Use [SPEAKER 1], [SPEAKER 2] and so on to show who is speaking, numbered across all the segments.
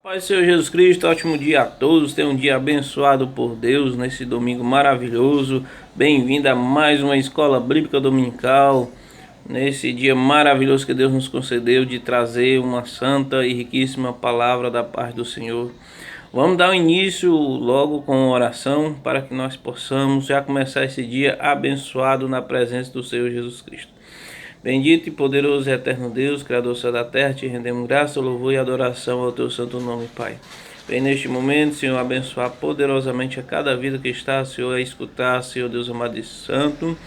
[SPEAKER 1] Pai Senhor Jesus Cristo, ótimo dia a todos, tenha um dia abençoado por Deus nesse domingo maravilhoso. Bem-vindo a mais uma Escola Bíblica Dominical, nesse dia maravilhoso que Deus nos concedeu de trazer uma santa e riquíssima palavra da parte do Senhor. Vamos dar o início logo com oração para que nós possamos já começar esse dia abençoado na presença do Senhor Jesus Cristo. Bendito e poderoso e eterno Deus, Criador do céu e da terra, te rendemos graça, louvor e adoração ao teu santo nome, Pai. Vem neste momento, Senhor, abençoar poderosamente a cada vida que está, Senhor, a escutar, Senhor Deus amado e santo,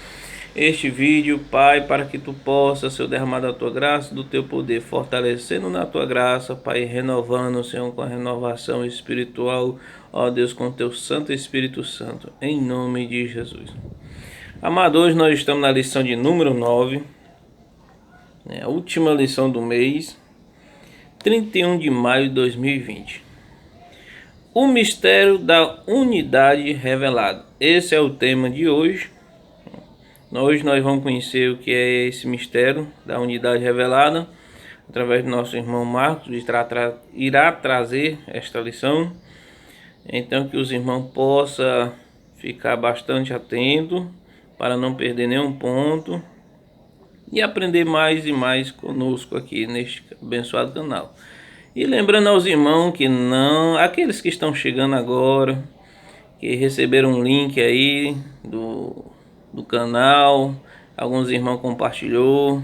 [SPEAKER 1] este vídeo, Pai, para que tu possa, Senhor, derramar da tua graça, do teu poder, fortalecendo na tua graça, Pai, renovando, Senhor, com a renovação espiritual, ó Deus, com o teu Santo Espírito Santo, em nome de Jesus. Amado, hoje nós estamos na lição de número 9, a última lição do mês, 31 de maio de 2020. O mistério da unidade revelada. Esse é o tema de hoje. Hoje nós vamos conhecer o que é esse mistério da unidade revelada, através do nosso irmão Marcos, que irá trazer esta lição. Então que os irmãos possam ficar bastante atentos, para não perder nenhum ponto, e aprender mais e mais conosco aqui neste abençoado canal. E lembrando aos irmãos que aqueles que estão chegando agora, que receberam um link aí do canal, alguns irmãos compartilhou,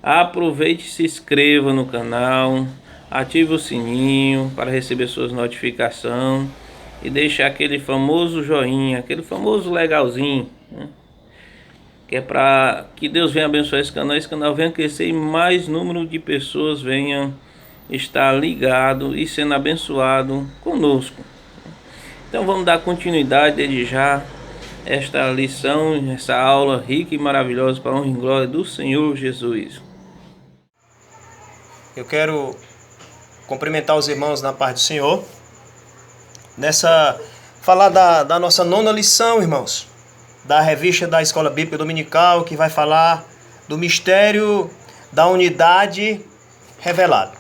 [SPEAKER 1] aproveite e se inscreva no canal, ative o sininho para receber suas notificações e deixe aquele famoso joinha, aquele famoso legalzinho, né? Que é para que Deus venha abençoar esse canal venha crescer e mais número de pessoas venham estar ligado e sendo abençoado conosco. Então vamos dar continuidade desde já esta lição, essa aula rica e maravilhosa para a honra e glória do Senhor Jesus.
[SPEAKER 2] Eu quero cumprimentar os irmãos na paz do Senhor, falar da nossa nona lição, irmãos, da revista da Escola Bíblica Dominical, que vai falar do mistério da unidade revelada.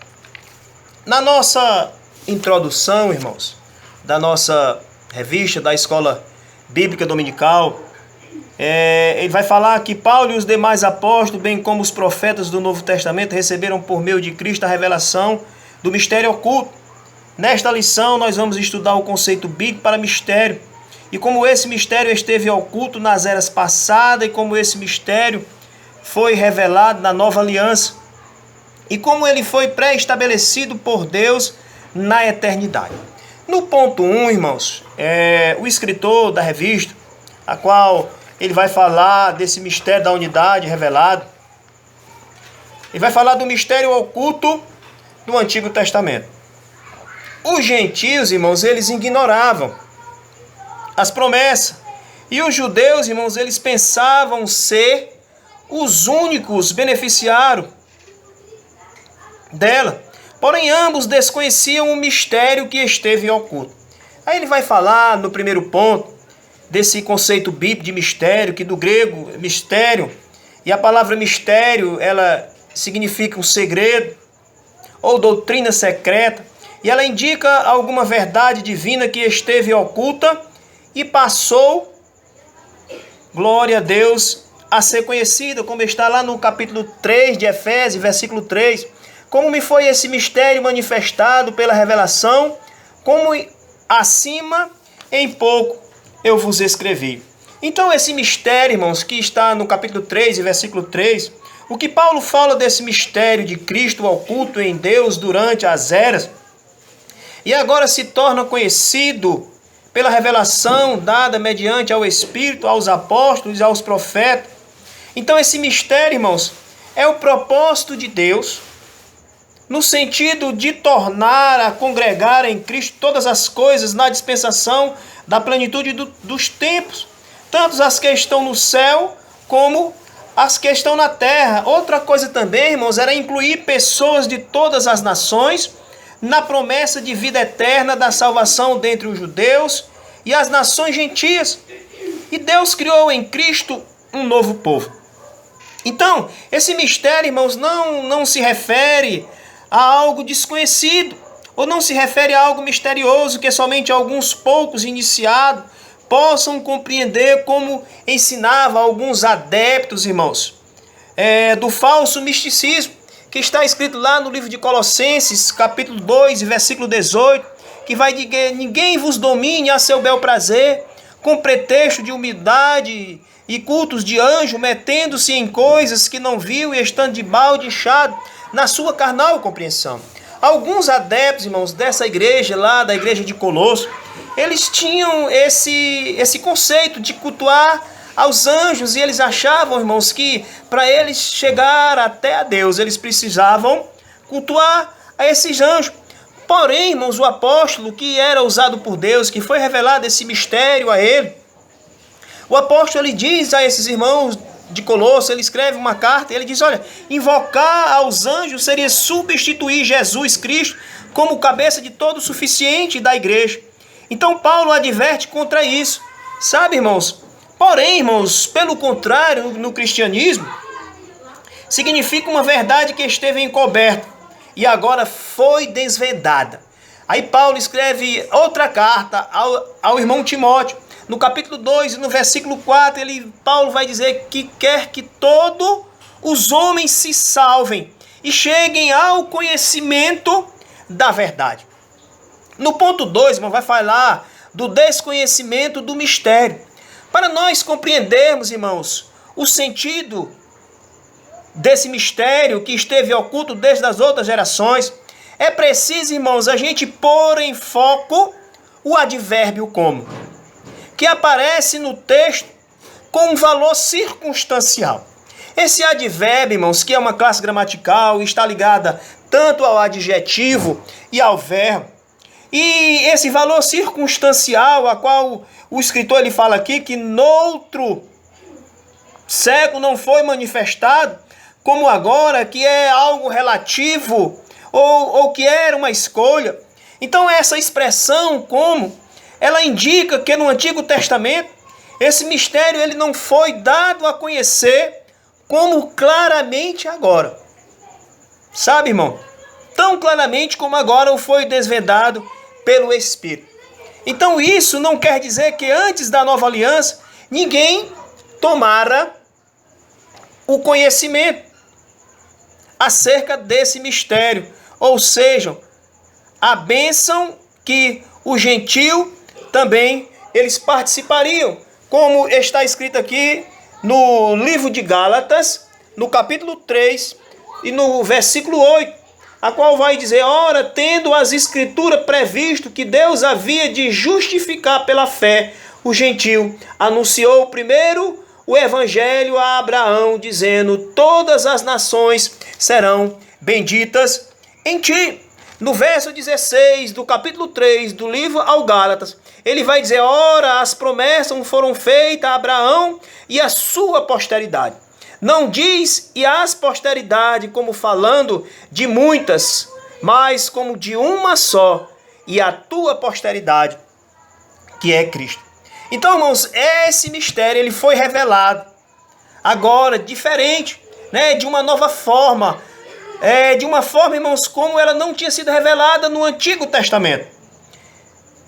[SPEAKER 2] Na nossa introdução, irmãos, da nossa revista da Escola Bíblica Dominical, ele vai falar que Paulo e os demais apóstolos, bem como os profetas do Novo Testamento, receberam por meio de Cristo a revelação do mistério oculto. Nesta lição, nós vamos estudar o conceito bíblico para mistério, e como esse mistério esteve oculto nas eras passadas, e como esse mistério foi revelado na nova aliança, e como ele foi pré-estabelecido por Deus na eternidade. No ponto 1, irmãos, o escritor da revista, a qual ele vai falar desse mistério da unidade revelada, ele vai falar do mistério oculto do Antigo Testamento. Os gentios, irmãos, eles ignoravam as promessas. E os judeus, irmãos, eles pensavam ser os únicos beneficiários dela. Porém, ambos desconheciam o mistério que esteve oculto. Aí ele vai falar no primeiro ponto desse conceito bíblico de mistério, que do grego mistério, e a palavra mistério, ela significa um segredo ou doutrina secreta, e ela indica alguma verdade divina que esteve oculta e passou, glória a Deus, a ser conhecido, como está lá no capítulo 3 de Efésios, versículo 3. Como me foi esse mistério manifestado pela revelação, como acima em pouco eu vos escrevi. Então esse mistério, irmãos, que está no capítulo 3 e versículo 3, o que Paulo fala desse mistério de Cristo oculto em Deus durante as eras, e agora se torna conhecido pela revelação dada mediante ao Espírito, aos apóstolos e aos profetas. Então esse mistério, irmãos, é o propósito de Deus, no sentido de tornar a congregar em Cristo todas as coisas na dispensação da plenitude dos tempos, tanto as que estão no céu como as que estão na terra. Outra coisa também, irmãos, era incluir pessoas de todas as nações na promessa de vida eterna da salvação dentre os judeus e as nações gentias. E Deus criou em Cristo um novo povo. Então, esse mistério, irmãos, não se refere a algo desconhecido ou não se refere a algo misterioso que somente alguns poucos iniciados possam compreender, como ensinava alguns adeptos, irmãos, do falso misticismo, que está escrito lá no livro de Colossenses, capítulo 2, versículo 18, que vai dizer: ninguém vos domine a seu bel prazer, com pretexto de humildade e cultos de anjo, metendo-se em coisas que não viu e estando de balde inchado na sua carnal compreensão. Alguns adeptos, irmãos, dessa igreja lá, da igreja de Colosso, eles tinham esse conceito de cultuar aos anjos, e eles achavam, irmãos, que para eles chegar até a Deus, eles precisavam cultuar a esses anjos. Porém, irmãos, o apóstolo, que era usado por Deus, que foi revelado esse mistério a ele, o apóstolo, ele diz a esses irmãos de Colosso, ele escreve uma carta, ele diz: olha, invocar aos anjos seria substituir Jesus Cristo como cabeça de todo o suficiente da igreja. Então Paulo adverte contra isso, sabe, irmãos? Porém, irmãos, pelo contrário, no cristianismo, significa uma verdade que esteve encoberta e agora foi desvendada. Aí Paulo escreve outra carta ao irmão Timóteo, no capítulo 2 e no versículo 4, Paulo vai dizer que quer que todos os homens se salvem e cheguem ao conhecimento da verdade. No ponto 2, irmão, vai falar do desconhecimento do mistério. Para nós compreendermos, irmãos, o sentido desse mistério que esteve oculto desde as outras gerações, é preciso, irmãos, a gente pôr em foco o advérbio como, que aparece no texto com um valor circunstancial. Esse advérbio, irmãos, que é uma classe gramatical, está ligada tanto ao adjetivo e ao verbo. E esse valor circunstancial, a qual o escritor ele fala aqui, que noutro século não foi manifestado, como agora, que é algo relativo, ou que era uma escolha. Então essa expressão como, ela indica que no Antigo Testamento, esse mistério ele não foi dado a conhecer como claramente agora. Sabe, irmão? Tão claramente como agora o foi desvendado pelo Espírito. Então isso não quer dizer que antes da nova aliança, ninguém tomara o conhecimento acerca desse mistério. Ou seja, a bênção que o gentil também eles participariam. Como está escrito aqui no livro de Gálatas, no capítulo 3 e no versículo 8, a qual vai dizer: ora, tendo as escrituras previsto que Deus havia de justificar pela fé o gentil, anunciou primeiro o evangelho a Abraão, dizendo: todas as nações serão benditas em ti. No verso 16 do capítulo 3 do livro ao Gálatas, ele vai dizer: ora, as promessas foram feitas a Abraão e a sua posteridade. Não diz e as posteridade como falando de muitas, mas como de uma só, e a tua posteridade, que é Cristo. Então, irmãos, esse mistério ele foi revelado agora, diferente, né, de uma nova forma, de uma forma, irmãos, como ela não tinha sido revelada no Antigo Testamento.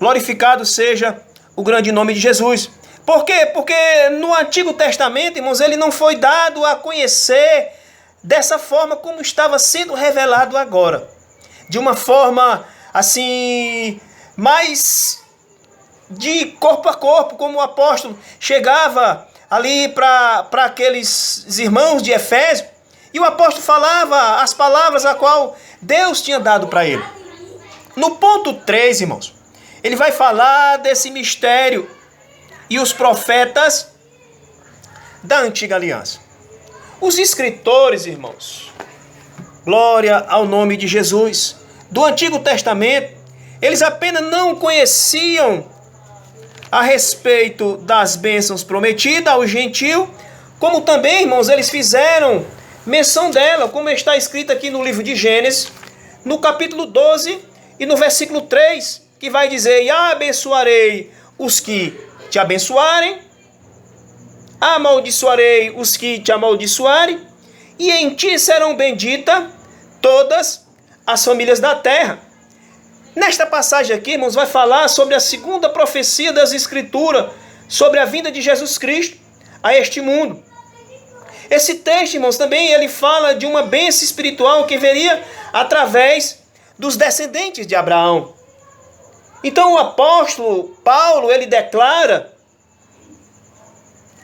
[SPEAKER 2] Glorificado seja o grande nome de Jesus. Por quê? Porque no Antigo Testamento, irmãos, ele não foi dado a conhecer dessa forma como estava sendo revelado agora. De uma forma, assim, mais de corpo a corpo, como o apóstolo chegava ali para aqueles irmãos de Efésio, e o apóstolo falava as palavras a qual Deus tinha dado para ele. No ponto 3, irmãos, ele vai falar desse mistério e os profetas da antiga aliança. Os escritores, irmãos, glória ao nome de Jesus, do Antigo Testamento, eles apenas não conheciam a respeito das bênçãos prometidas ao gentil, como também, irmãos, eles fizeram menção dela, como está escrito aqui no livro de Gênesis, no capítulo 12 e no versículo 3, que vai dizer: e abençoarei os que te abençoarem, amaldiçoarei os que te amaldiçoarem, e em ti serão benditas todas as famílias da terra. Nesta passagem aqui, irmãos, vai falar sobre a segunda profecia das Escrituras, sobre a vinda de Jesus Cristo a este mundo. Esse texto, irmãos, também ele fala de uma bênção espiritual que viria através dos descendentes de Abraão. Então o apóstolo Paulo, ele declara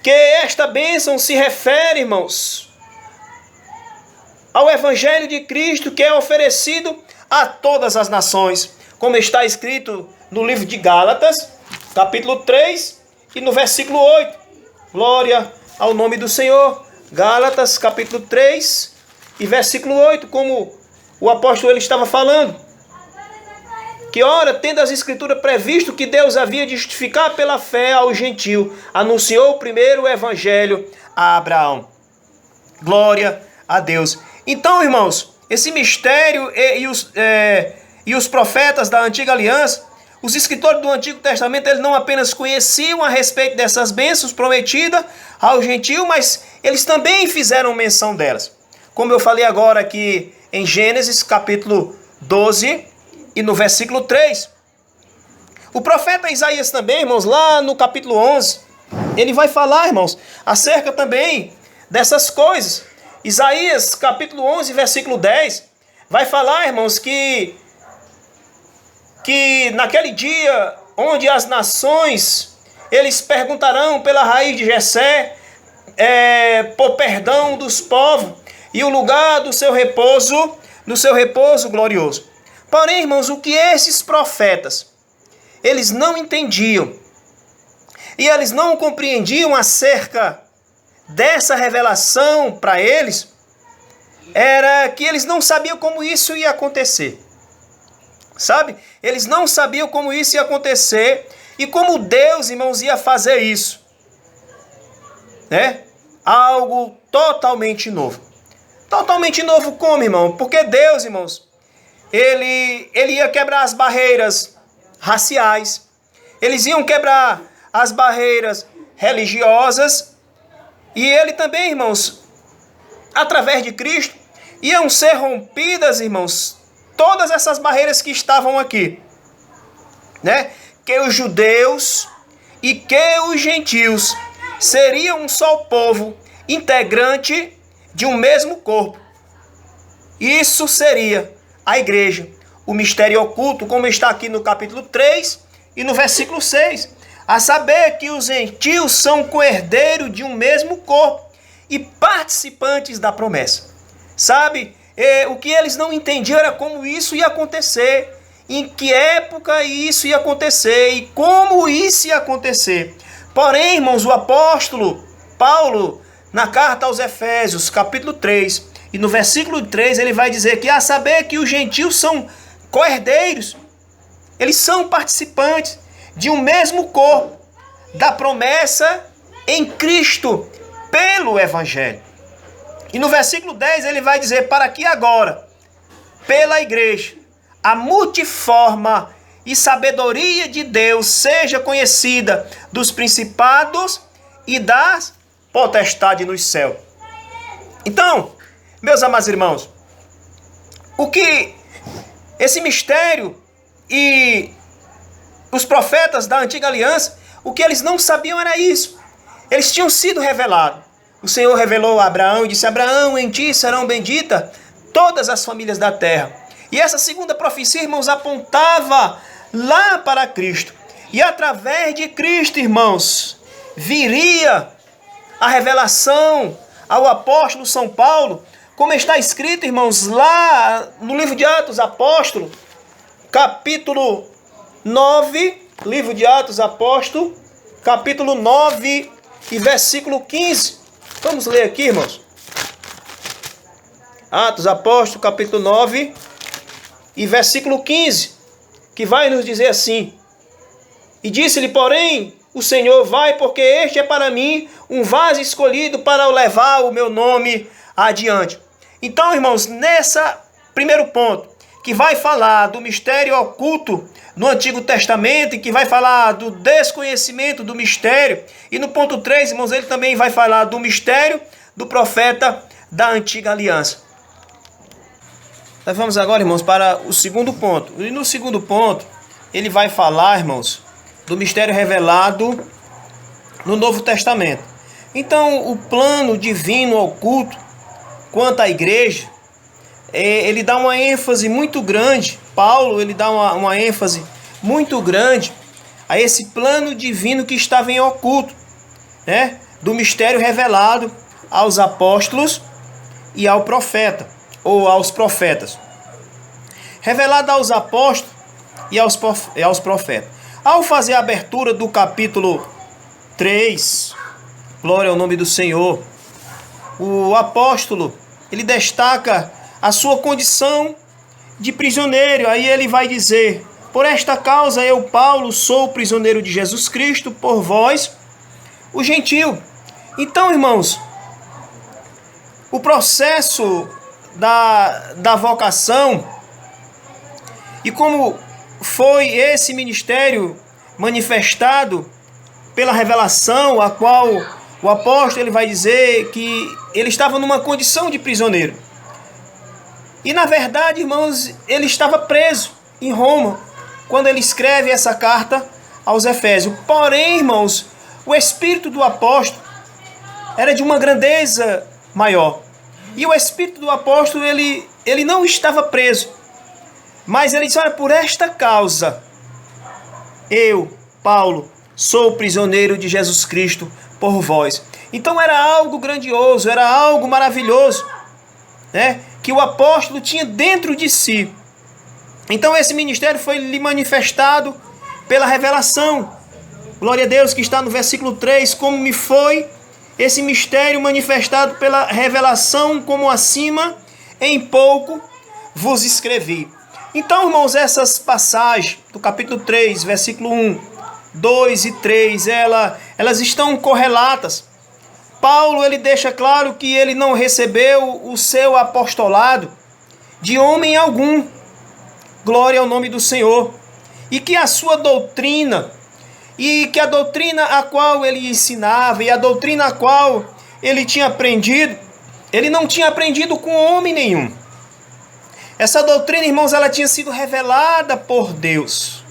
[SPEAKER 2] que esta bênção se refere, irmãos, ao Evangelho de Cristo que é oferecido a todas as nações, como está escrito no livro de Gálatas, capítulo 3 e no versículo 8. Glória ao nome do Senhor. Gálatas, capítulo 3 e versículo 8, como o apóstolo ele estava falando. Que ora, tendo as Escrituras previsto que Deus havia de justificar pela fé ao gentio, anunciou primeiro o Evangelho a Abraão. Glória a Deus. Então, irmãos, esse mistério e os profetas da antiga aliança, os escritores do Antigo Testamento, eles não apenas conheciam a respeito dessas bênçãos prometidas ao gentio, mas eles também fizeram menção delas. Como eu falei agora aqui em Gênesis, capítulo 12 e no versículo 3. O profeta Isaías também, irmãos, lá no capítulo 11, ele vai falar, irmãos, acerca também dessas coisas. Isaías, capítulo 11, versículo 10, vai falar, irmãos, que naquele dia onde as nações, eles perguntarão pela raiz de Jessé, por perdão dos povos e o lugar do seu repouso, glorioso. Porém, irmãos, o que esses profetas, eles não entendiam e eles não compreendiam acerca dessa revelação para eles, era que eles não sabiam como isso ia acontecer. Sabe? Eles não sabiam como isso ia acontecer e como Deus, irmãos, ia fazer isso. Né? Algo totalmente novo. Totalmente novo como, irmão? Porque Deus, irmãos, ele ia quebrar as barreiras raciais. Eles iam quebrar as barreiras religiosas. E ele também, irmãos, através de Cristo, iam ser rompidas, irmãos, todas essas barreiras que estavam aqui, né? Que os judeus e que os gentios seriam um só povo, integrante de um mesmo corpo. Isso seria a igreja, o mistério oculto, como está aqui no capítulo 3 e no versículo 6. A saber que os gentios são co-herdeiros de um mesmo corpo e participantes da promessa. Sabe? O que eles não entendiam era como isso ia acontecer, em que época isso ia acontecer e como isso ia acontecer. Porém, irmãos, o apóstolo Paulo, na carta aos Efésios, capítulo 3, e no versículo 3, ele vai dizer que a saber que os gentios são co-herdeiros, eles são participantes de um mesmo corpo, da promessa em Cristo, pelo Evangelho. E no versículo 10 ele vai dizer, para que agora, pela igreja, a multiforme e sabedoria de Deus seja conhecida dos principados e das potestades nos céus. Então, meus amados irmãos, o que esse mistério e os profetas da antiga aliança, o que eles não sabiam era isso. Eles tinham sido revelados. O Senhor revelou a Abraão e disse, Abraão, em ti serão benditas todas as famílias da terra. E essa segunda profecia, irmãos, apontava lá para Cristo. E através de Cristo, irmãos, viria a revelação ao apóstolo São Paulo, como está escrito, irmãos, lá no livro de Atos Apóstolo, capítulo 9, livro de Atos Apóstolo, capítulo 9 e versículo 15. Vamos ler aqui, irmãos. Atos Apóstolo, capítulo 9 e versículo 15, que vai nos dizer assim: E disse-lhe, porém, o Senhor, vai, porque este é para mim um vaso escolhido para levar o meu nome adiante. Então, irmãos, nessa primeiro ponto, que vai falar do mistério oculto no Antigo Testamento e que vai falar do desconhecimento do mistério. E no ponto 3, irmãos, ele também vai falar do mistério do profeta da antiga aliança. Nós vamos agora, irmãos, para o segundo ponto. E no segundo ponto, ele vai falar, irmãos, do mistério revelado no Novo Testamento. Então, o plano divino oculto quanto à igreja, ele dá uma ênfase muito grande. Paulo, ele dá uma ênfase muito grande a esse plano divino que estava em oculto, né? Do mistério revelado aos apóstolos e ao profeta, ou aos profetas. Revelado aos apóstolos e aos profetas. Ao fazer a abertura do capítulo 3, glória ao nome do Senhor, o apóstolo, ele destaca a sua condição de prisioneiro. Aí ele vai dizer: por esta causa eu, Paulo, sou prisioneiro de Jesus Cristo, por vós, o gentio. Então, irmãos, o processo da vocação e como foi esse ministério manifestado pela revelação, a qual o apóstolo ele vai dizer que ele estava numa condição de prisioneiro. E na verdade, irmãos, ele estava preso em Roma quando ele escreve essa carta aos Efésios. Porém, irmãos, o espírito do apóstolo era de uma grandeza maior. E o espírito do apóstolo, ele não estava preso. Mas ele disse: olha, por esta causa, eu, Paulo, sou prisioneiro de Jesus Cristo por vós. Então era algo grandioso, era algo maravilhoso, né? Que o apóstolo tinha dentro de si. Então esse ministério foi lhe manifestado pela revelação. Glória a Deus, que está no versículo 3, como me foi esse mistério manifestado pela revelação, como acima, em pouco vos escrevi. Então, irmãos, essas passagens do capítulo 3, versículo 1, 2 e 3, elas estão correlatas. Paulo, ele deixa claro que ele não recebeu o seu apostolado de homem algum. Glória ao nome do Senhor. E que a sua doutrina, e que a doutrina a qual ele ensinava, e a doutrina a qual ele tinha aprendido, ele não tinha aprendido com homem nenhum. Essa doutrina, irmãos, ela tinha sido revelada por Deus.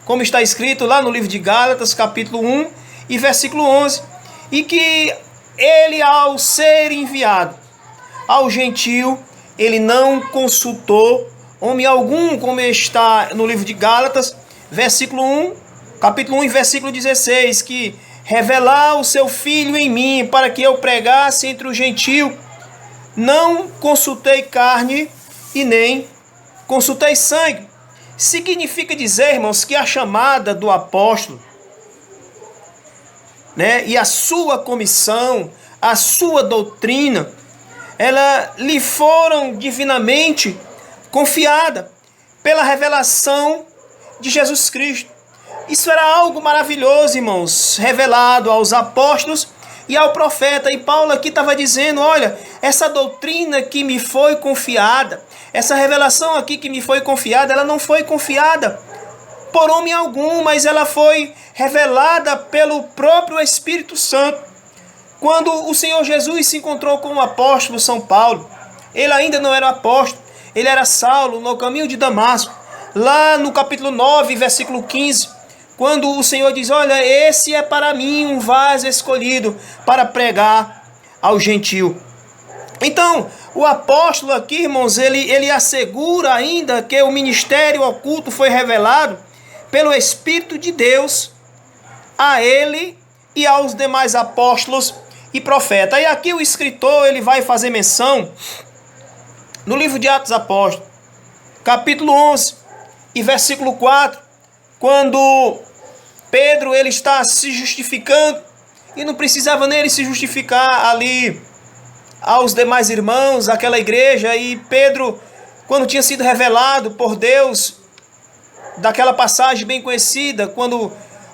[SPEAKER 2] Como está escrito lá no livro de Gálatas, capítulo 1 e versículo 11. E que ele, ao ser enviado ao gentio, ele não consultou homem algum, como está no livro de Gálatas, versículo 1, capítulo 1 e versículo 16, que revelar o seu filho em mim, para que eu pregasse entre o gentio, não consultei carne e nem consultei sangue. Significa dizer, irmãos, que a chamada do apóstolo, né, e a sua comissão, a sua doutrina, ela lhe foram divinamente confiada pela revelação de Jesus Cristo. Isso era algo maravilhoso, irmãos, revelado aos apóstolos e ao profeta. E Paulo aqui estava dizendo: olha, essa doutrina que me foi confiada, essa revelação aqui que me foi confiada, ela não foi confiada por homem algum, mas ela foi revelada pelo próprio Espírito Santo. Quando o Senhor Jesus se encontrou com o apóstolo São Paulo, ele ainda não era apóstolo, ele era Saulo, no caminho de Damasco. Lá no capítulo 9, versículo 15, quando o Senhor diz: olha, esse é para mim um vaso escolhido para pregar ao gentio. Então, o apóstolo aqui, irmãos, ele assegura ainda que o ministério oculto foi revelado pelo Espírito de Deus a ele e aos demais apóstolos e profetas. E aqui o escritor ele vai fazer menção no livro de Atos Apóstolos, capítulo 11 e versículo 4, quando Pedro ele está se justificando, e não precisava nem ele se justificar ali aos demais irmãos, aquela igreja. E Pedro, quando tinha sido revelado por Deus, daquela passagem bem conhecida, quando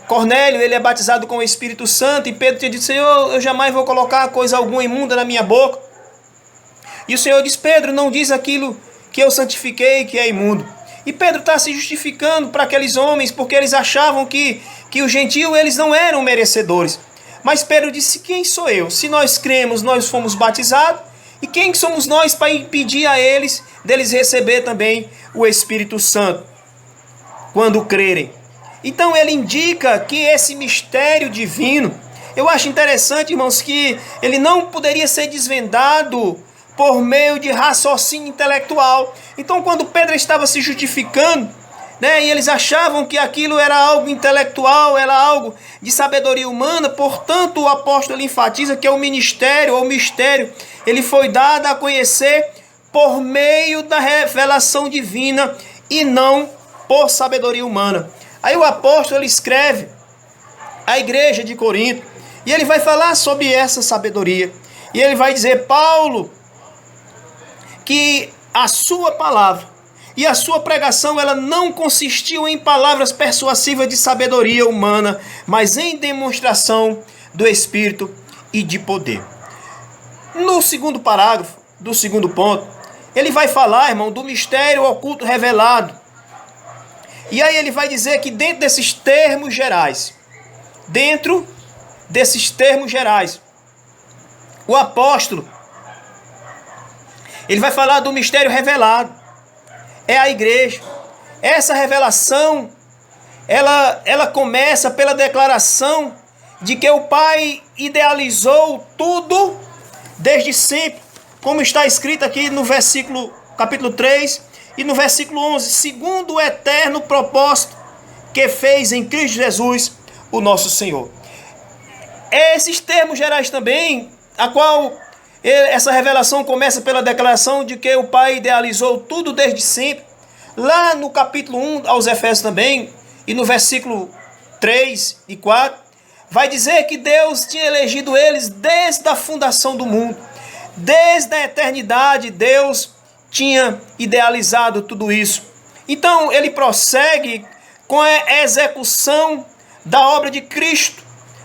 [SPEAKER 2] Cornélio ele é batizado com o Espírito Santo, e Pedro tinha dito: Senhor, eu jamais vou colocar coisa alguma imunda na minha boca. E o Senhor diz: Pedro, não diz aquilo que eu santifiquei que é imundo. E Pedro está se justificando para aqueles homens, porque eles achavam que os gentios eles não eram merecedores. Mas Pedro disse: quem sou eu? Se nós cremos, nós fomos batizados, E quem somos nós para impedir a eles deles receber também o Espírito Santo quando crerem? Então ele indica que esse mistério divino, eu acho interessante, irmãos, que ele não poderia ser desvendado por meio de raciocínio intelectual. Então quando Pedro estava se justificando, e eles achavam que aquilo era algo intelectual, era algo de sabedoria humana, portanto o apóstolo enfatiza que é o ministério ou mistério, ele foi dado a conhecer por meio da revelação divina e não por sabedoria humana. Aí o apóstolo escreve à igreja de Corinto e ele vai falar sobre essa sabedoria. E ele vai dizer, Paulo, que a sua palavra e a sua pregação, ela não consistiu em palavras persuasivas de sabedoria humana, mas em demonstração do Espírito e de poder. No segundo parágrafo, do segundo ponto, ele vai falar, irmão, do mistério oculto revelado. E aí ele vai dizer que dentro desses termos gerais, o apóstolo, ele vai falar do mistério revelado. É a igreja. Essa revelação, ela começa pela declaração de que o Pai idealizou tudo desde sempre, como está escrito aqui no capítulo 3 e no versículo 11, segundo o eterno propósito que fez em Cristo Jesus, o nosso Senhor. Esses termos gerais também, a qual essa revelação começa pela declaração de que o Pai idealizou tudo desde sempre. Lá no capítulo 1 aos Efésios também, e no versículo 3 e 4, vai dizer que Deus tinha elegido eles desde a fundação do mundo. Desde a eternidade, Deus tinha idealizado tudo isso. Então, ele prossegue com a execução da obra de Cristo,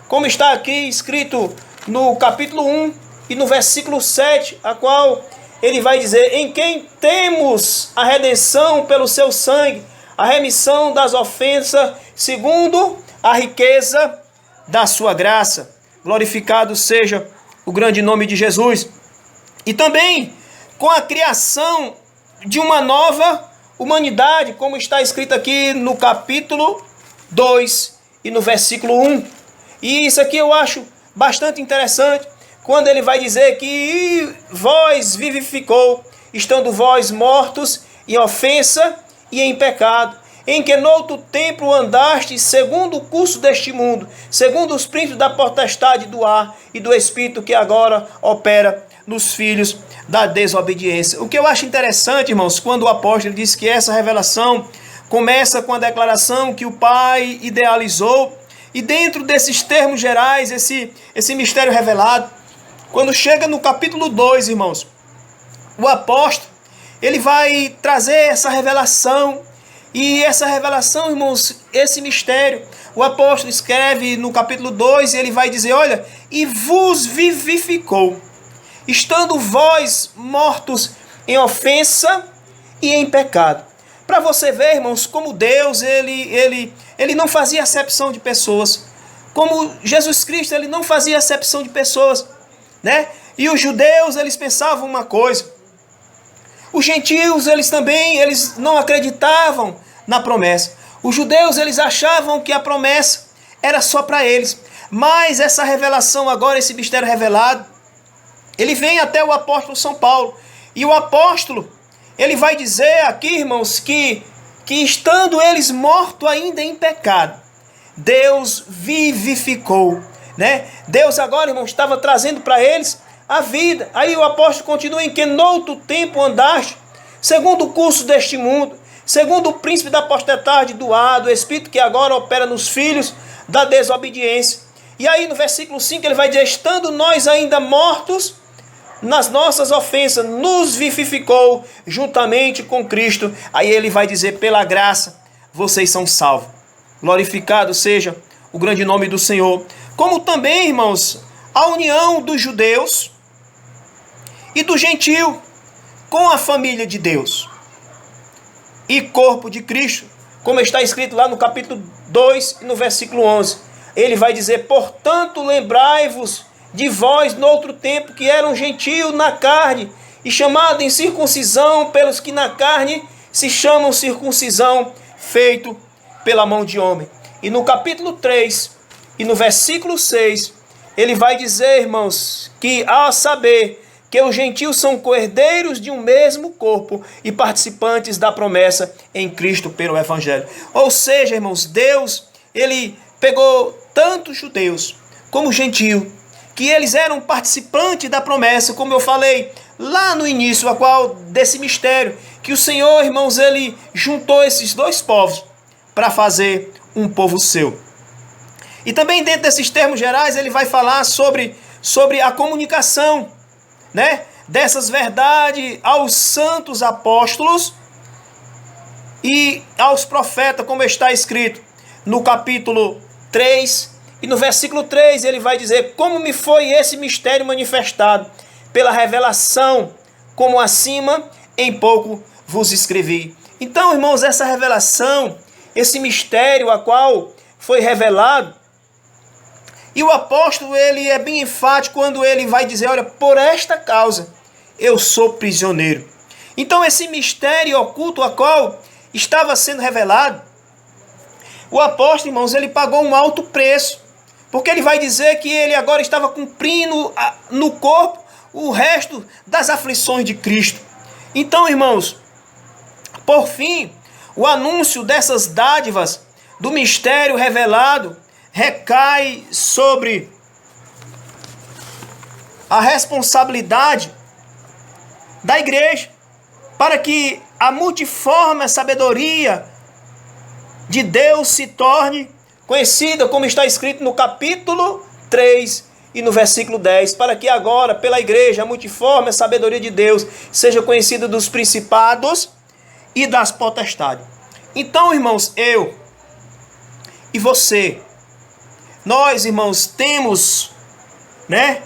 [SPEAKER 2] como está aqui escrito no capítulo 1 e no versículo 7, a qual ele vai dizer, em quem temos a redenção pelo seu sangue, a remissão das ofensas, segundo a riqueza da sua graça. Glorificado seja o grande nome de Jesus. E também com a criação de uma nova humanidade, como está escrito aqui no capítulo 2 e no versículo 1. E isso aqui eu acho bastante interessante, quando ele vai dizer que vós vivificou, estando vós mortos em ofensa e em pecado, em que noutro tempo andaste segundo o curso deste mundo, segundo os príncipes da potestade do ar e do espírito que agora opera nos filhos da desobediência. O que eu acho interessante, irmãos, quando o apóstolo diz que essa revelação começa com a declaração que o Pai idealizou, e dentro desses termos gerais, esse mistério revelado, quando chega no capítulo 2, irmãos, o apóstolo, ele vai trazer essa revelação, e essa revelação, irmãos, esse mistério, o apóstolo escreve no capítulo 2, e ele vai dizer, olha, e vos vivificou, estando vós mortos em ofensa e em pecado. Para você ver, irmãos, como Deus, ele não fazia acepção de pessoas. Como Jesus Cristo, ele não fazia acepção de pessoas, né? E os judeus, eles pensavam uma coisa. Os gentios, eles não acreditavam na promessa. Os judeus, eles achavam que a promessa era só para eles. Mas essa revelação agora, esse mistério revelado, ele vem até o apóstolo São Paulo. E o apóstolo, ele vai dizer aqui, irmãos, que estando eles mortos ainda em pecado, Deus vivificou, né? Deus agora, irmãos, estava trazendo para eles a vida. Aí o apóstolo continua, em que noutro tempo andaste, segundo o curso deste mundo, segundo o príncipe da potestade do ar, do espírito que agora opera nos filhos da desobediência. E aí no versículo 5 ele vai dizer, estando nós ainda mortos nas nossas ofensas, nos vivificou juntamente com Cristo. Aí ele vai dizer, pela graça, vocês são salvos. Glorificado seja o grande nome do Senhor. Como também, irmãos, a união dos judeus e do gentio com a família de Deus e corpo de Cristo, como está escrito lá no capítulo 2 e no versículo 11. Ele vai dizer, portanto, lembrai-vos de vós no outro tempo que eram gentios na carne e chamado em circuncisão pelos que na carne se chamam circuncisão feito pela mão de homem. E no capítulo 3 e no versículo 6, ele vai dizer, irmãos, que ao saber que os gentios são coerdeiros de um mesmo corpo e participantes da promessa em Cristo pelo Evangelho. Ou seja, irmãos, Deus, ele pegou tanto judeus como gentios, que eles eram participantes da promessa, como eu falei lá no início, a qual desse mistério, que o Senhor, irmãos, ele juntou esses dois povos para fazer um povo seu. E também dentro desses termos gerais, ele vai falar sobre a comunicação, né, dessas verdades aos santos apóstolos e aos profetas, como está escrito no capítulo 3 e no versículo 3, ele vai dizer: como me foi esse mistério manifestado pela revelação, como acima em pouco vos escrevi. Então, irmãos, essa revelação, esse mistério a qual foi revelado, e o apóstolo, ele é bem enfático quando ele vai dizer: olha, por esta causa eu sou prisioneiro. Então, esse mistério oculto a qual estava sendo revelado, o apóstolo, irmãos, ele pagou um alto preço, porque ele vai dizer que ele agora estava cumprindo no corpo o resto das aflições de Cristo. Então, irmãos, por fim, o anúncio dessas dádivas do mistério revelado recai sobre a responsabilidade da igreja, para que a multiforme sabedoria de Deus se torne conhecida, como está escrito no capítulo 3 e no versículo 10, para que agora, pela igreja, a multiforme sabedoria de Deus seja conhecida dos principados e das potestades. Então, irmãos, eu e você, nós, irmãos, temos, né,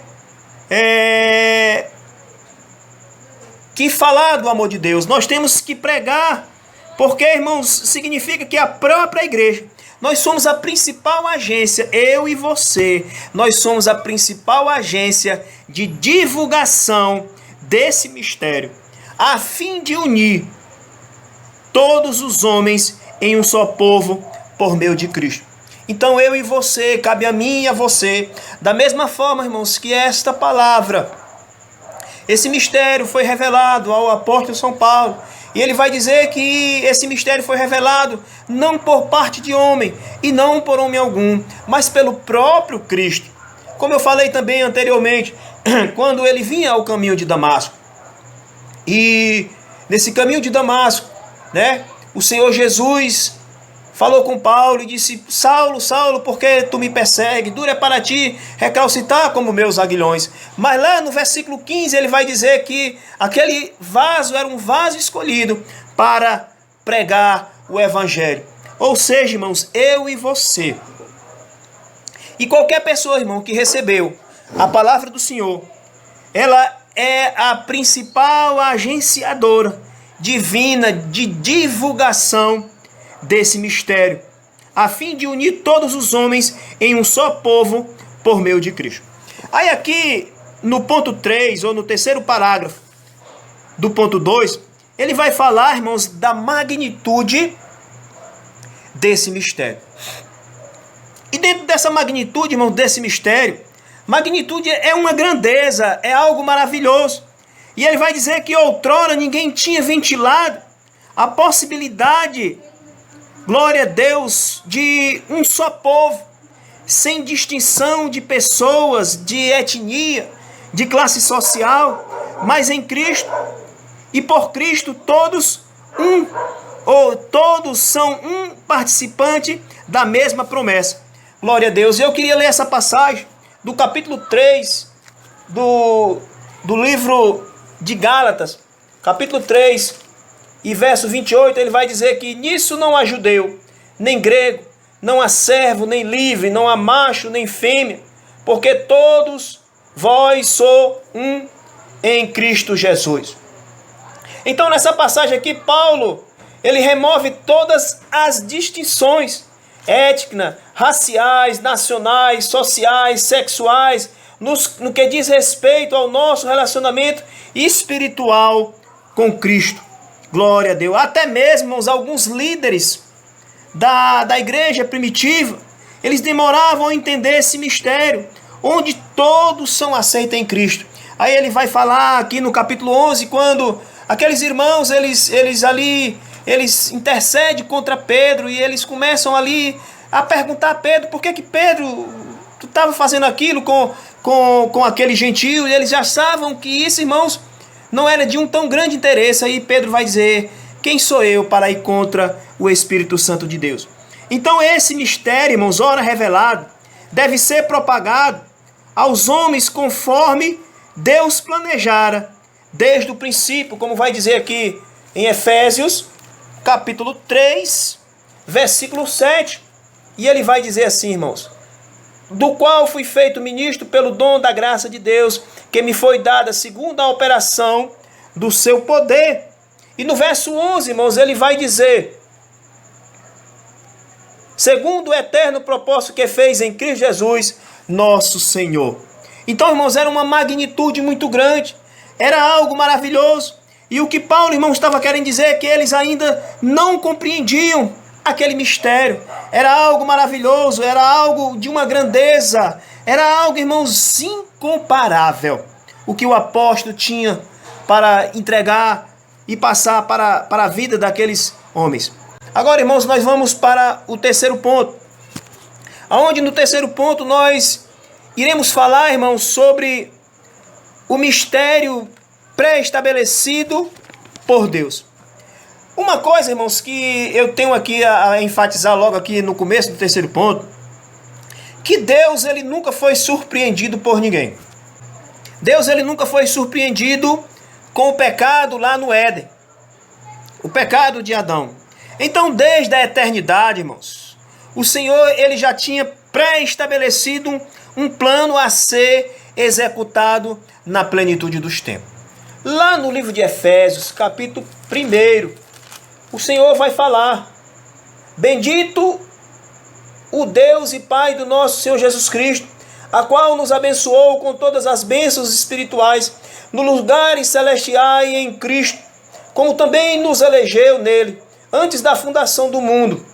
[SPEAKER 2] que falar do amor de Deus. Nós temos que pregar, porque, irmãos, significa que a própria igreja, nós somos a principal agência, eu e você, nós somos a principal agência de divulgação desse mistério, a fim de unir todos os homens em um só povo por meio de Cristo. Então eu e você, cabe a mim e a você, da mesma forma, irmãos, que esta palavra, esse mistério foi revelado ao apóstolo São Paulo, e ele vai dizer que esse mistério foi revelado não por parte de homem, e não por homem algum, mas pelo próprio Cristo. Como eu falei também anteriormente, quando ele vinha ao caminho de Damasco, e nesse caminho de Damasco, né, o Senhor Jesus falou com Paulo e disse: Saulo, Saulo, por que tu me persegues? Duro é para ti recalcitar como meus aguilhões. Mas lá no versículo 15 ele vai dizer que aquele vaso era um vaso escolhido para pregar o evangelho. Ou seja, irmãos, eu e você, e qualquer pessoa, irmão, que recebeu a palavra do Senhor, ela é a principal agenciadora divina de divulgação desse mistério, a fim de unir todos os homens em um só povo por meio de Cristo. Aí aqui no ponto 3, ou no terceiro parágrafo do ponto 2, ele vai falar, irmãos, da magnitude desse mistério. E dentro dessa magnitude, irmãos, desse mistério, magnitude é uma grandeza, é algo maravilhoso. E ele vai dizer que outrora ninguém tinha ventilado a possibilidade, glória a Deus, de um só povo, sem distinção de pessoas, de etnia, de classe social, mas em Cristo. E por Cristo todos todos são um participante da mesma promessa. Glória a Deus. Eu queria ler essa passagem do capítulo 3 do livro de Gálatas, capítulo 3 e verso 28, ele vai dizer que nisso não há judeu, nem grego, não há servo, nem livre, não há macho, nem fêmea, porque todos vós sois um em Cristo Jesus. Então nessa passagem aqui, Paulo, ele remove todas as distinções étnicas, raciais, nacionais, sociais, sexuais, no que diz respeito ao nosso relacionamento espiritual com Cristo. Glória a Deus. Até mesmo, irmãos, alguns líderes da igreja primitiva, eles demoravam a entender esse mistério, onde todos são aceitos em Cristo. Aí ele vai falar aqui no capítulo 11, quando aqueles irmãos, eles intercedem contra Pedro, e eles começam ali a perguntar a Pedro, por que Pedro, tu estava fazendo aquilo com aquele gentio? E eles já sabiam que isso, irmãos, não era de um tão grande interesse. Aí Pedro vai dizer, quem sou eu para ir contra o Espírito Santo de Deus? Então esse mistério, irmãos, ora revelado, deve ser propagado aos homens conforme Deus planejara desde o princípio, como vai dizer aqui em Efésios, capítulo 3, versículo 7. E ele vai dizer assim, irmãos, do qual fui feito ministro pelo dom da graça de Deus, que me foi dada segundo a operação do seu poder. E no verso 11, irmãos, ele vai dizer, segundo o eterno propósito que fez em Cristo Jesus, nosso Senhor. Então, irmãos, era uma magnitude muito grande, era algo maravilhoso. E o que Paulo, irmãos, estava querendo dizer é que eles ainda não compreendiam aquele mistério. Era algo maravilhoso, era algo de uma grandeza, era algo, irmãos, incomparável. O que o apóstolo tinha para entregar e passar para a vida daqueles homens. Agora, irmãos, nós vamos para o terceiro ponto. Aonde no terceiro ponto nós iremos falar, irmãos, sobre o mistério pré-estabelecido por Deus. Uma coisa, irmãos, que eu tenho aqui a enfatizar logo aqui no começo do terceiro ponto, que Deus, ele nunca foi surpreendido por ninguém. Deus, ele nunca foi surpreendido com o pecado lá no Éden, o pecado de Adão. Então, desde a eternidade, irmãos, o Senhor, ele já tinha pré-estabelecido um plano a ser executado na plenitude dos tempos. Lá no livro de Efésios, capítulo 1, o Senhor vai falar, bendito o Deus e Pai do nosso Senhor Jesus Cristo, a qual nos abençoou com todas as bênçãos espirituais nos lugares celestiais em Cristo, como também nos elegeu nele, antes da fundação do mundo,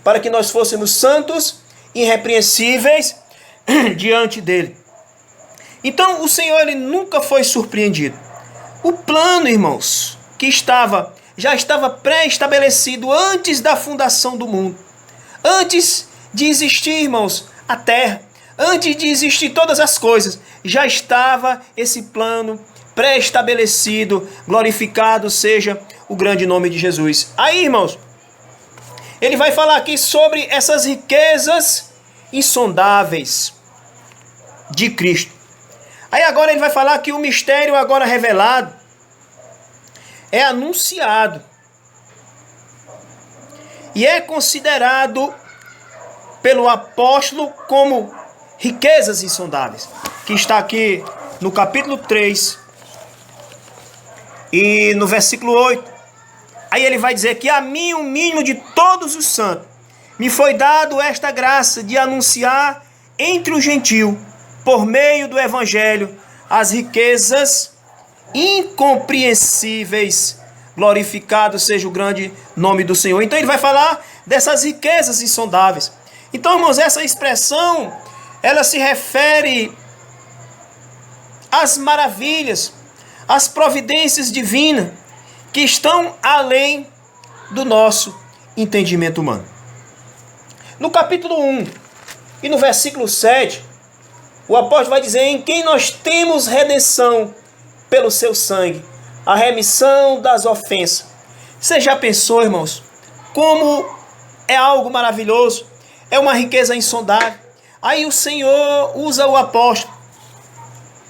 [SPEAKER 2] para que nós fôssemos santos, irrepreensíveis diante dele. Então o Senhor, ele nunca foi surpreendido. O plano, irmãos, que já estava pré-estabelecido antes da fundação do mundo. Antes de existir, irmãos, a terra, antes de existir todas as coisas, já estava esse plano pré-estabelecido, glorificado seja o grande nome de Jesus. Aí, irmãos, ele vai falar aqui sobre essas riquezas insondáveis de Cristo. Aí agora ele vai falar que o mistério agora revelado é anunciado e é considerado pelo apóstolo como riquezas insondáveis, que está aqui no capítulo 3 e no versículo 8. Aí ele vai dizer que a mim, o mínimo de todos os santos, me foi dado esta graça de anunciar entre os gentios, por meio do evangelho, as riquezas incompreensíveis, glorificado seja o grande nome do Senhor. Então ele vai falar dessas riquezas insondáveis. Então, irmãos, essa expressão, ela se refere às maravilhas, às providências divinas, que estão além do nosso entendimento humano. No capítulo 1 e no versículo 7, o apóstolo vai dizer, em quem nós temos redenção pelo seu sangue, a remissão das ofensas. Você já pensou, irmãos, como é algo maravilhoso, é uma riqueza insondável. Aí o Senhor usa o apóstolo,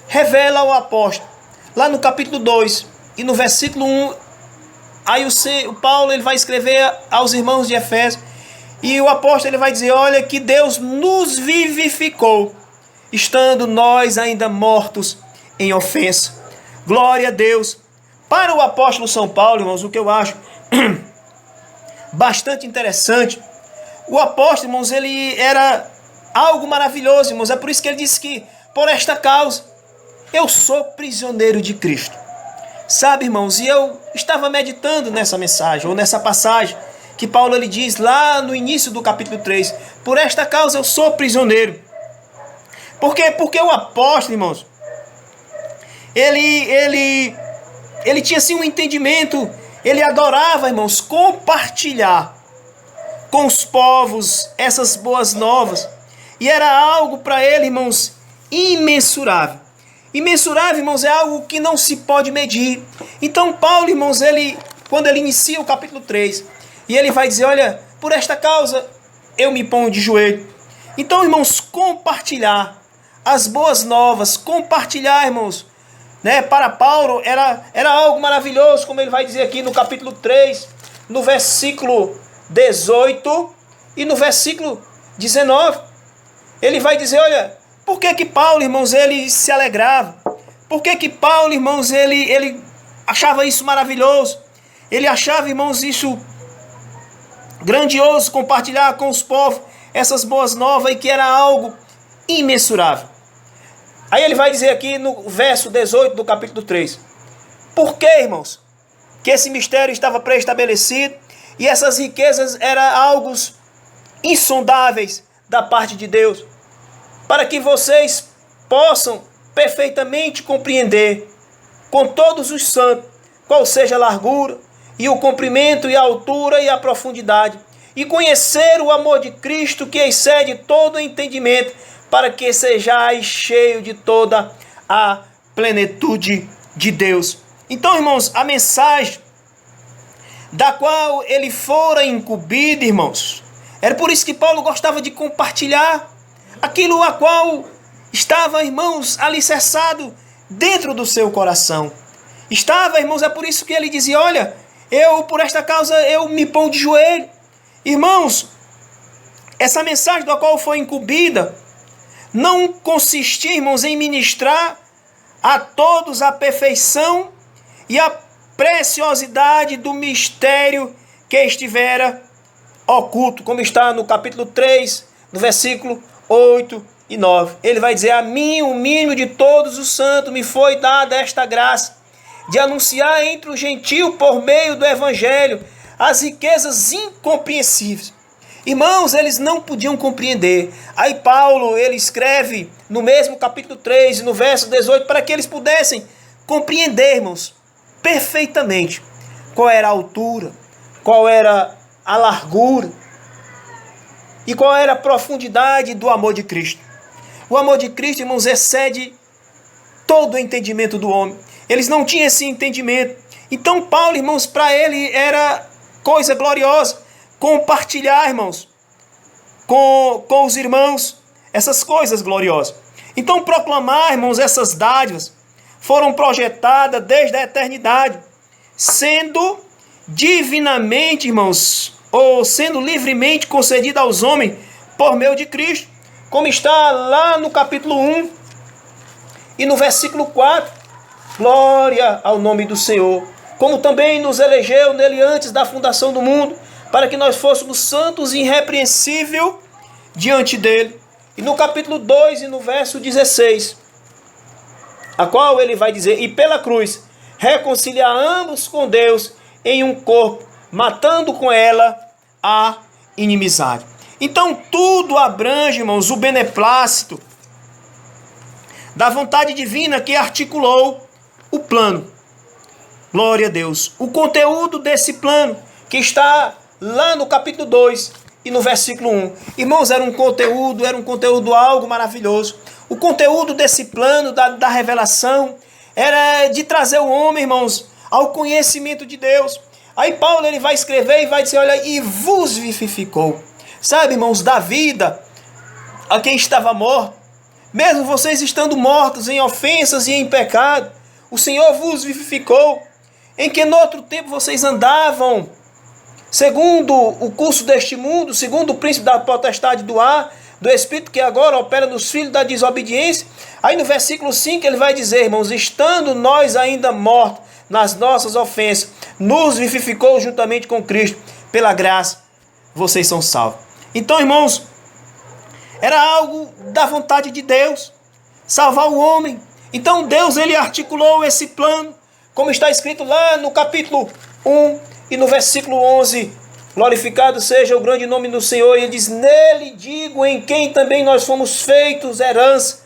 [SPEAKER 2] revela ao apóstolo, lá no capítulo 2 e no versículo 1, aí o Paulo, ele vai escrever aos irmãos de Efésios, e o apóstolo, ele vai dizer, olha que Deus nos vivificou, estando nós ainda mortos em ofensa. Glória a Deus. Para o apóstolo São Paulo, irmãos, o que eu acho bastante interessante, o apóstolo, irmãos, ele era algo maravilhoso, irmãos. É por isso que ele disse que por esta causa, eu sou prisioneiro de Cristo. Sabe, irmãos, e eu estava meditando nessa mensagem, ou nessa passagem, que Paulo ele diz lá no início do capítulo 3, por esta causa eu sou prisioneiro. Por quê? Porque o apóstolo, irmãos, ele tinha assim um entendimento, ele adorava, irmãos, compartilhar com os povos essas boas novas. E era algo para ele, irmãos, imensurável. Imensurável, irmãos, é algo que não se pode medir. Então Paulo, irmãos, quando ele inicia o capítulo 3, e ele vai dizer, olha, por esta causa eu me ponho de joelho. Então, irmãos, compartilhar as boas novas, compartilhar, irmãos, né, para Paulo era algo maravilhoso, como ele vai dizer aqui no capítulo 3, no versículo 18 e no versículo 19. Ele vai dizer, olha, por que Paulo, irmãos, ele se alegrava? Por que Paulo, irmãos, ele achava isso maravilhoso? Ele achava, irmãos, isso grandioso, compartilhar com os povos essas boas novas, e que era algo imensurável. Aí ele vai dizer aqui no verso 18 do capítulo 3. Por que, irmãos, que esse mistério estava pré-estabelecido e essas riquezas eram algo insondáveis da parte de Deus, para que vocês possam perfeitamente compreender com todos os santos qual seja a largura e o comprimento e a altura e a profundidade, e conhecer o amor de Cristo que excede todo o entendimento, para que sejais cheio de toda a plenitude de Deus. Então, irmãos, a mensagem da qual ele fora incumbido, irmãos, era por isso que Paulo gostava de compartilhar aquilo a qual estava, irmãos, alicerçado dentro do seu coração. Estava, irmãos, é por isso que ele dizia, olha, por esta causa eu me ponho de joelho. Irmãos, essa mensagem da qual foi incumbida não consistia, irmãos, em ministrar a todos a perfeição e a preciosidade do mistério que estivera oculto, como está no capítulo 3, no versículo 8 e 9. Ele vai dizer, a mim, o mínimo de todos os santos, me foi dada esta graça de anunciar entre o gentio, por meio do evangelho, as riquezas incompreensíveis. Irmãos, eles não podiam compreender. Aí Paulo, ele escreve no mesmo capítulo 3, no verso 18, para que eles pudessem compreender, irmãos, perfeitamente qual era a altura, qual era a largura e qual era a profundidade do amor de Cristo. O amor de Cristo, irmãos, excede todo o entendimento do homem. Eles não tinham esse entendimento. Então Paulo, irmãos, para ele era coisa gloriosa compartilhar, irmãos, com os irmãos essas coisas gloriosas. Então proclamar, irmãos, essas dádivas foram projetadas desde a eternidade, sendo divinamente, irmãos, ou sendo livremente concedida aos homens por meio de Cristo, como está lá no capítulo 1 e no versículo 4, glória ao nome do Senhor, como também nos elegeu nele antes da fundação do mundo, para que nós fôssemos santos e irrepreensíveis diante dele. E no capítulo 2 e no verso 16, a qual ele vai dizer, e pela cruz reconciliar ambos com Deus em um corpo, matando com ela a inimizade. Então tudo abrange, irmãos, o beneplácito da vontade divina que articulou o plano. Glória a Deus. O conteúdo desse plano que está lá no capítulo 2 e no versículo 1. Irmãos, era um conteúdo algo maravilhoso. O conteúdo desse plano da revelação era de trazer o homem, irmãos, ao conhecimento de Deus. Aí Paulo ele vai escrever e vai dizer, olha, e vos vivificou. Sabe, irmãos, da vida a quem estava morto, mesmo vocês estando mortos em ofensas e em pecado, o Senhor vos vivificou, em que no outro tempo vocês andavam segundo o curso deste mundo, segundo o príncipe da potestade do ar, do espírito que agora opera nos filhos da desobediência. Aí no versículo 5 ele vai dizer, irmãos, estando nós ainda mortos nas nossas ofensas, nos vivificou juntamente com Cristo, pela graça, vocês são salvos. Então, irmãos, era algo da vontade de Deus. salvar o homem. Então Deus ele articulou esse plano, como está escrito lá no capítulo 1 e no versículo 11. Glorificado seja o grande nome do Senhor. E ele diz: nele digo, em quem também nós fomos feitos herança,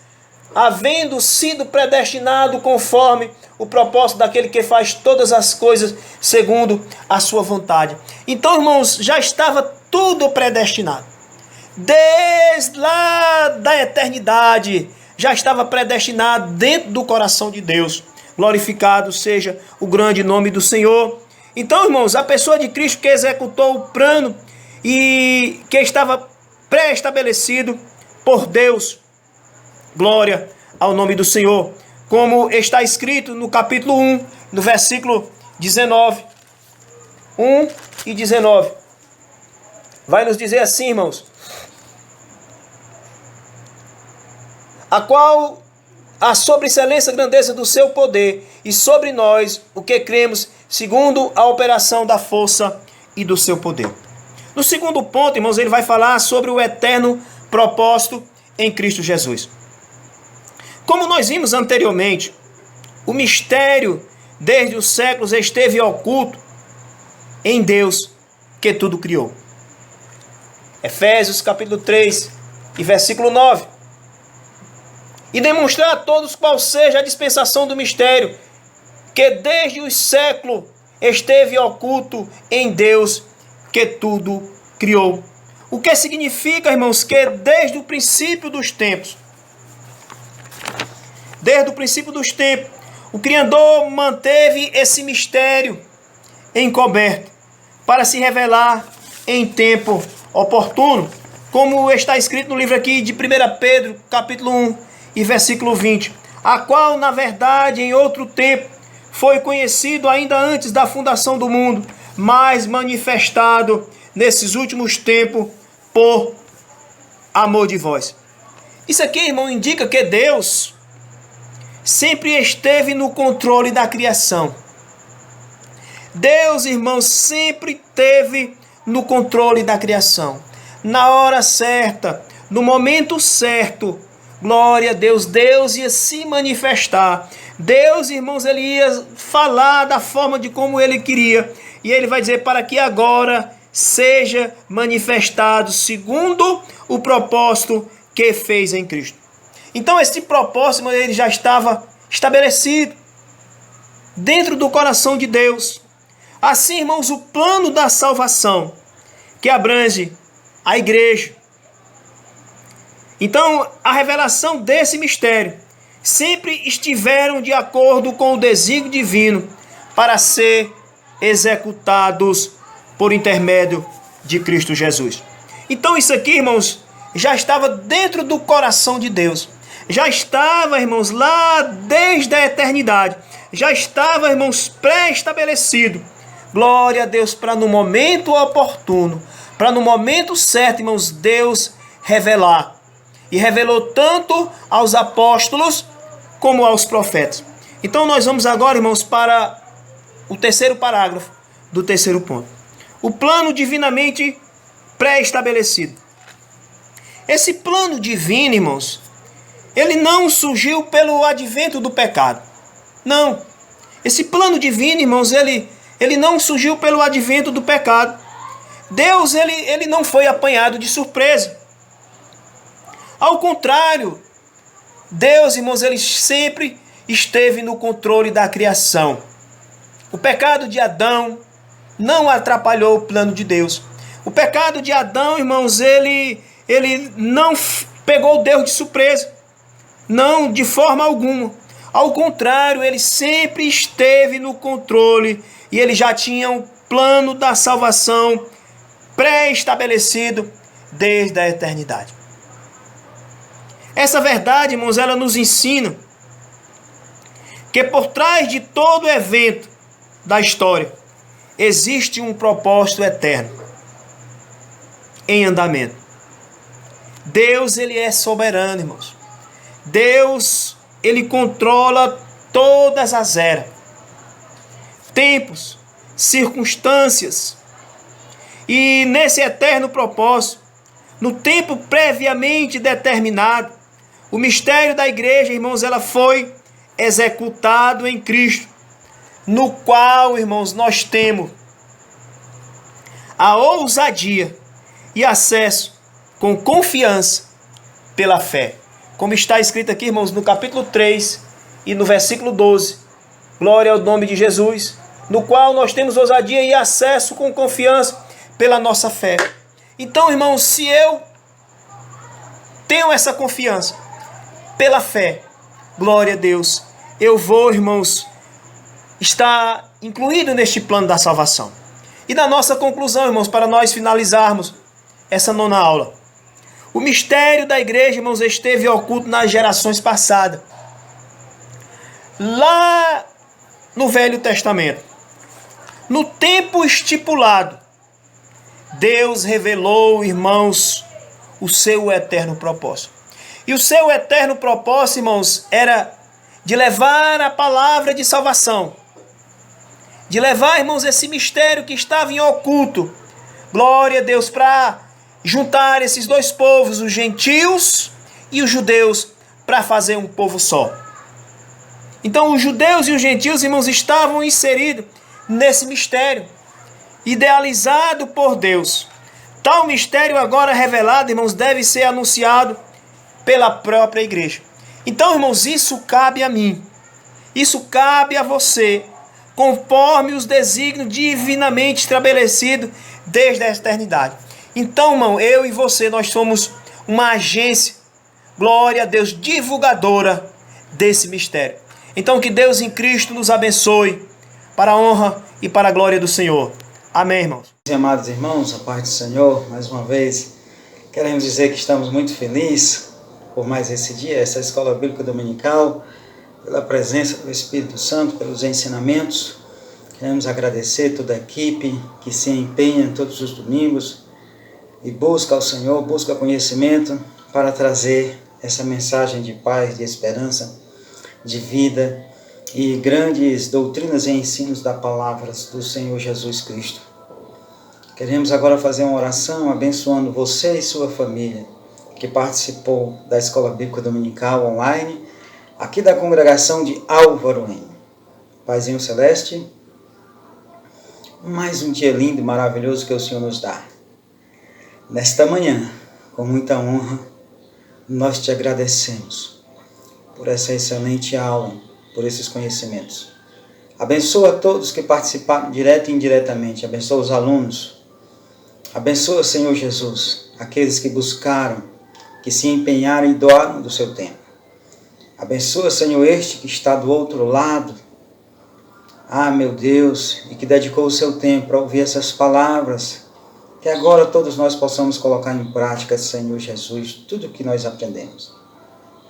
[SPEAKER 2] havendo sido predestinado conforme o propósito daquele que faz todas as coisas segundo a sua vontade. Então, irmãos, já estava tudo predestinado. Desde lá da eternidade, já estava predestinado dentro do coração de Deus. Glorificado seja o grande nome do Senhor. Então, irmãos, a pessoa de Cristo que executou o plano e que estava pré-estabelecido por Deus. Glória ao nome do Senhor. Como está escrito no capítulo 1, no versículo 19. 1 e 19. Vai nos dizer assim, irmãos: a qual a sobreexcelência e grandeza do seu poder, e sobre nós o que cremos, segundo a operação da força e do seu poder. No segundo ponto, irmãos, ele vai falar sobre o eterno propósito em Cristo Jesus. Como nós vimos anteriormente, o mistério desde os séculos esteve oculto em Deus que tudo criou. Efésios capítulo 3 e versículo 9. E demonstrar a todos qual seja a dispensação do mistério, que desde os séculos esteve oculto em Deus que tudo criou. O que significa, irmãos, que desde o princípio dos tempos, o Criador manteve esse mistério encoberto para se revelar em tempo oportuno, como está escrito no livro aqui de 1 Pedro, capítulo 1 e versículo 20, a qual, na verdade, em outro tempo, foi conhecido ainda antes da fundação do mundo, mas manifestado nesses últimos tempos por amor de vós. Isso aqui, irmão, indica que Deus sempre esteve no controle da criação. Deus, irmãos, sempre esteve no controle da criação. Na hora certa, no momento certo, glória a Deus, Deus ia se manifestar. Deus, irmãos, ele ia falar da forma de como ele queria. E ele vai dizer: para que agora seja manifestado segundo o propósito que fez em Cristo. Então esse propósito, ele já estava estabelecido dentro do coração de Deus. Assim, irmãos, o plano da salvação, que abrange a igreja. Então, a revelação desse mistério sempre estiveram de acordo com o desígnio divino para ser executados por intermédio de Cristo Jesus. Então, isso aqui, irmãos, já estava dentro do coração de Deus. Já estava, irmãos, lá desde a eternidade. Já estava, irmãos, pré-estabelecido. Glória a Deus, para no momento oportuno, para no momento certo, irmãos, Deus revelar. E revelou tanto aos apóstolos como aos profetas. Então nós vamos agora, irmãos, para o terceiro parágrafo do terceiro ponto. O plano divinamente pré-estabelecido. Esse plano divino, irmãos, ele não surgiu pelo advento do pecado. Não. Esse plano divino, irmãos, ele não surgiu pelo advento do pecado. Deus, ele não foi apanhado de surpresa. Ao contrário, Deus, irmãos, ele sempre esteve no controle da criação. O pecado de Adão não atrapalhou o plano de Deus. O pecado de Adão, irmãos, ele não pegou Deus de surpresa. Não, de forma alguma. Ao contrário, ele sempre esteve no controle e ele já tinha um plano da salvação pré-estabelecido desde a eternidade. Essa verdade, irmãos, ela nos ensina que por trás de todo evento da história existe um propósito eterno em andamento. Deus, ele é soberano, irmãos. Deus, ele controla todas as eras, tempos, circunstâncias. E nesse eterno propósito, no tempo previamente determinado, O mistério da igreja, irmãos, ela foi executado em Cristo, no qual, irmãos, nós temos a ousadia e acesso com confiança pela fé. Como está escrito aqui, irmãos, no capítulo 3 e no versículo 12. Glória ao nome de Jesus, no qual nós temos ousadia e acesso com confiança pela nossa fé. Então, irmãos, se eu tenho essa confiança pela fé, glória a Deus, eu vou, irmãos, estar incluído neste plano da salvação. E na nossa conclusão, irmãos, para nós finalizarmos essa nona aula. O mistério da igreja, irmãos, esteve oculto nas gerações passadas. Lá no Velho Testamento, no tempo estipulado, Deus revelou, irmãos, o seu eterno propósito. E o seu eterno propósito, irmãos, era de levar a palavra de salvação. De levar, irmãos, esse mistério que estava em oculto. Glória a Deus, para juntar esses dois povos, os gentios e os judeus, para fazer um povo só. Então, os judeus e os gentios, irmãos, estavam inseridos nesse mistério, idealizado por Deus. Tal mistério agora revelado, irmãos, deve ser anunciado pela própria igreja. Então, irmãos, isso cabe a mim. Isso cabe a você, conforme os desígnios divinamente estabelecidos desde a eternidade. Então, irmão, eu e você, nós somos uma agência, glória a Deus, divulgadora desse mistério. Então, que Deus em Cristo nos abençoe, para a honra e para a glória do Senhor. Amém, irmãos.
[SPEAKER 3] Amados irmãos, a paz do Senhor, mais uma vez, queremos dizer que estamos muito felizes por mais esse dia, essa Escola Bíblica Dominical, pela presença do Espírito Santo, pelos ensinamentos. Queremos agradecer toda a equipe que se empenha todos os domingos e busca ao Senhor, busca conhecimento para trazer essa mensagem de paz, de esperança, de vida e grandes doutrinas e ensinos da palavra do Senhor Jesus Cristo. Queremos agora fazer uma oração abençoando você e sua família que participou da Escola Bíblica Dominical online, aqui da congregação de Álvaro N. Paizinho Celeste, mais um dia lindo e maravilhoso que o Senhor nos dá. Nesta manhã, com muita honra, nós te agradecemos por essa excelente aula, por esses conhecimentos. Abençoa todos que participaram direto e indiretamente. Abençoa os alunos. Abençoa, Senhor Jesus, aqueles que buscaram, que se empenharam e doaram do seu tempo. Abençoa, Senhor, este que está do outro lado. Meu Deus, e que dedicou o seu tempo para ouvir essas palavras. Que agora todos nós possamos colocar em prática, Senhor Jesus, tudo o que nós aprendemos.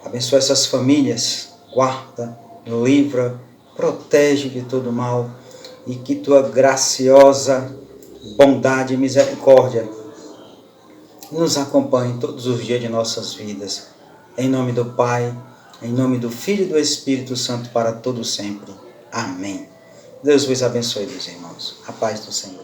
[SPEAKER 3] Abençoa essas famílias, guarda, livra, protege de todo mal e que tua graciosa bondade e misericórdia nos acompanhe todos os dias de nossas vidas. Em nome do Pai, em nome do Filho e do Espírito Santo, para todo sempre. Amém. Deus vos abençoe, meus irmãos. A paz do Senhor.